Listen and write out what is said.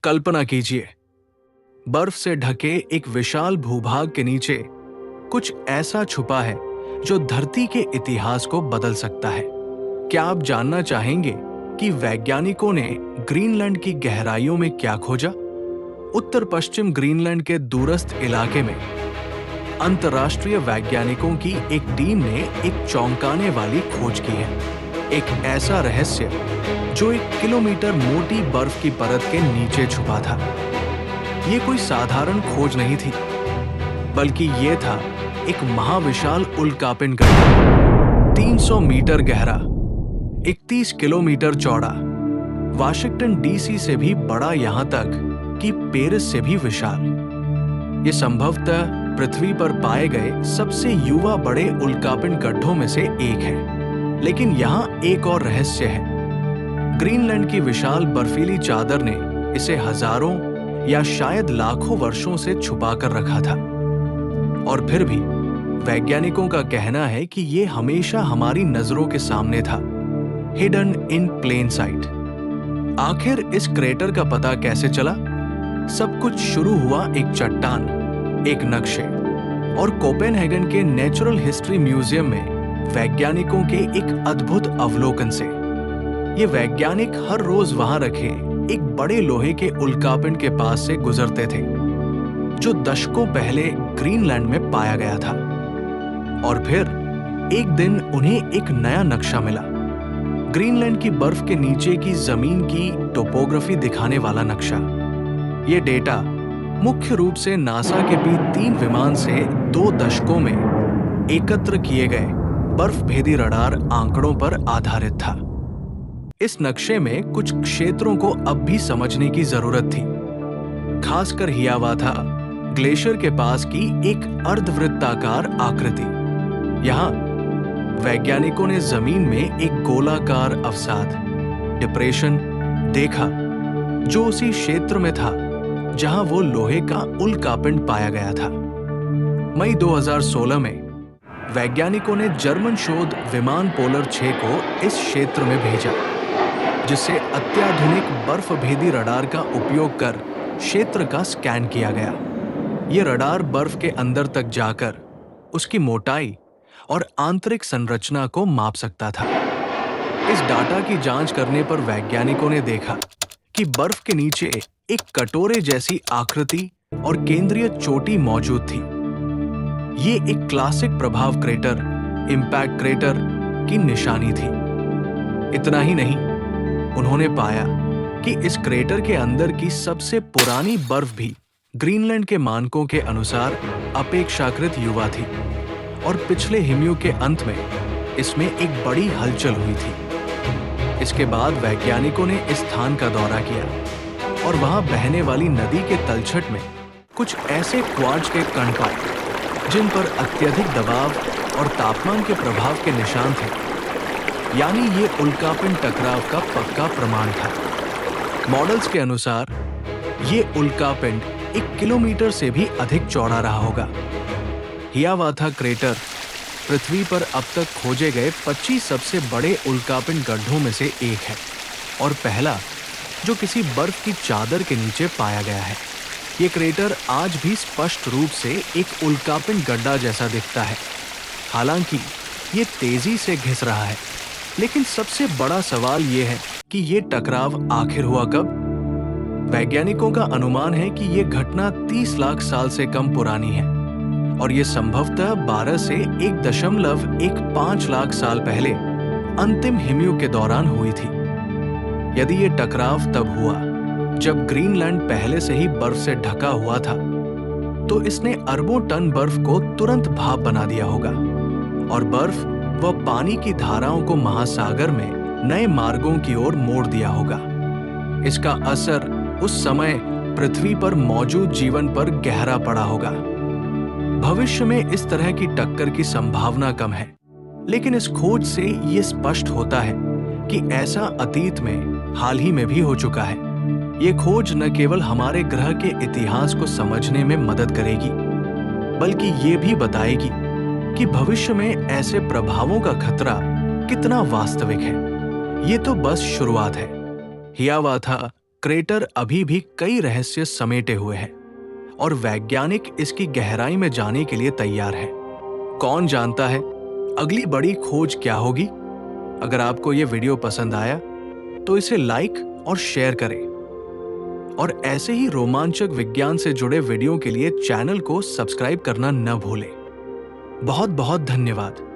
कल्पना कीजिए, बर्फ से ढके एक विशाल भूभाग के नीचे कुछ ऐसा छुपा है जो धरती के इतिहास को बदल सकता है। क्या आप जानना चाहेंगे कि वैज्ञानिकों ने ग्रीनलैंड की गहराइयों में क्या खोजा? उत्तर पश्चिम ग्रीनलैंड के दूरस्थ इलाके में अंतर्राष्ट्रीय वैज्ञानिकों की एक टीम ने एक चौंकाने वाली खोज की है। एक ऐसा रहस्य जो 1 किलोमीटर मोटी बर्फ की परत के नीचे छुपा था। ये कोई साधारण खोज नहीं थी, बल्कि ये था एक महाविशाल उल्कापिंड गड्ढा, 300 मीटर गहरा, 31 किलोमीटर चौड़ा, वाशिंगटन डीसी से भी बड़ा, यहां तक कि पेरिस से भी विशाल। ये संभवतः पृथ्वी पर पाए गए सबसे युवा बड़े उल्कापिंड गड्ढों में से एक है। लेकिन यहां एक और रहस्य है। ग्रीनलैंड की विशाल बर्फीली चादर ने इसे हजारों या शायद लाखों वर्षों से छुपा कर रखा था, और फिर भी वैज्ञानिकों का कहना है कि यह हमेशा हमारी नजरों के सामने था, हिडन इन प्लेन साइट। आखिर इस क्रेटर का पता कैसे चला? सब कुछ शुरू हुआ एक चट्टान, एक नक्शे और कोपेनहेगन के नेचुरल हिस्ट्री म्यूजियम में वैज्ञानिकों के एक अद्भुत अवलोकन से। ये वैज्ञानिक हर रोज वहां रखे एक बड़े लोहे के उल्कापिंड के पास से गुजरते थे, जो दशकों पहले ग्रीनलैंड में पाया गया था। और फिर एक दिन उन्हें एक नया नक्शा मिला, ग्रीनलैंड की बर्फ के नीचे की जमीन की टोपोग्राफी दिखाने वाला नक्शा। ये डेटा मुख्य रूप से नासा के B-3 विमान से 2 दशकों में एकत्र किए गए बर्फ भेदी रडार आंकड़ों पर आधारित था। इस नक्शे में कुछ क्षेत्रों को अब भी समझने की जरूरत थी, खासकर हियावाथा ग्लेशियर के पास की एक अर्धवृत्ताकार आकृति। यहां वैज्ञानिकों ने जमीन में एक गोलाकार अवसाद, डिप्रेशन देखा, जो उसी क्षेत्र में था जहां वो लोहे का उल्कापिंड पाया गया था। मई 2016 में वैज्ञानिकों ने जर्मन शोध विमान पोलर 6 को इस क्षेत्र में भेजा, जिससे अत्याधुनिक बर्फ भेदी रडार का उपयोग कर क्षेत्र का स्कैन किया गया। ये रडार बर्फ के अंदर तक जाकर उसकी मोटाई और आंतरिक संरचना को माप सकता था। इस डाटा की जांच करने पर वैज्ञानिकों ने देखा कि बर्फ के नीचे एक कटोरे जैसी आकृति और केंद्रीय चोटी मौजूद थी। ये एक क्लासिक प्रभाव क्रेटर, इंपैक्ट क्रेटर की निशानी थी। इतना ही नहीं, उन्होंने पाया कि इस क्रेटर के अंदर की सबसे पुरानी बर्फ भी ग्रीनलैंड के मानकों के अनुसार अपेक्षाकृत युवा थी, और पिछले हिमयुग के अंत में इसमें एक बड़ी हलचल हुई थी। इसके बाद वैज्ञानिकों ने इस स्थान का दौरा किया और वहां बहने वाली नदी के तलछट में कुछ ऐसे क्वार्ट्ज के कण पाए जिन पर अत्यधिक दबाव और तापमान के प्रभाव के निशान थे। यानी ये उल्कापिंड टकराव का पक्का प्रमाण था। मॉडल्स के अनुसार ये उल्कापिंड 1 किलोमीटर से भी अधिक चौड़ा रहा होगा। हियावाथा क्रेटर पृथ्वी पर अब तक खोजे गए 25 सबसे बड़े उल्कापिंड गड्ढों में से एक है, और पहला जो किसी बर्फ की चादर के नीचे पाया गया है। ये क्रेटर आज भी स्पष्ट रूप से एक उल्कापिंड गड्ढा जैसा दिखता है, हालांकि ये तेजी से घिस रहा है। लेकिन सबसे बड़ा सवाल ये है कि ये टकराव आखिर हुआ कब? वैज्ञानिकों का अनुमान है कि ये घटना 30 लाख साल से कम पुरानी है, और ये संभवतः 12 से 1.15 लाख साल पहले अंतिम हिमयुग के दौरान हुई थी। यदि ये टकराव तब हुआ जब ग्रीनलैंड पहले से ही बर्फ से ढका हुआ था, तो इसने अरबों टन बर्फ को तुरंत भाप बना दिया होगा, और बर्फ व पानी की धाराओं को महासागर में नए मार्गों की ओर मोड़ दिया होगा। इसका असर उस समय पृथ्वी पर मौजूद जीवन पर गहरा पड़ा होगा। भविष्य में इस तरह की टक्कर की संभावना कम है, लेकिन इस खोज से ये स्पष्ट होता है कि ऐसा अतीत में हाल ही में भी हो चुका है। ये खोज न केवल हमारे ग्रह के इतिहास को समझने में मदद करेगी, बल्कि ये भी बताएगी कि भविष्य में ऐसे प्रभावों का खतरा कितना वास्तविक है। ये तो बस शुरुआत है। हियावाथा क्रेटर अभी भी कई रहस्य समेटे हुए हैं और वैज्ञानिक इसकी गहराई में जाने के लिए तैयार हैं। कौन जानता है अगली बड़ी खोज क्या होगी? अगर आपको यह वीडियो पसंद आया तो इसे लाइक और शेयर करें और ऐसे ही रोमांचक विज्ञान से जुड़े वीडियो के लिए चैनल को सब्सक्राइब करना न भूलें। बहुत बहुत धन्यवाद।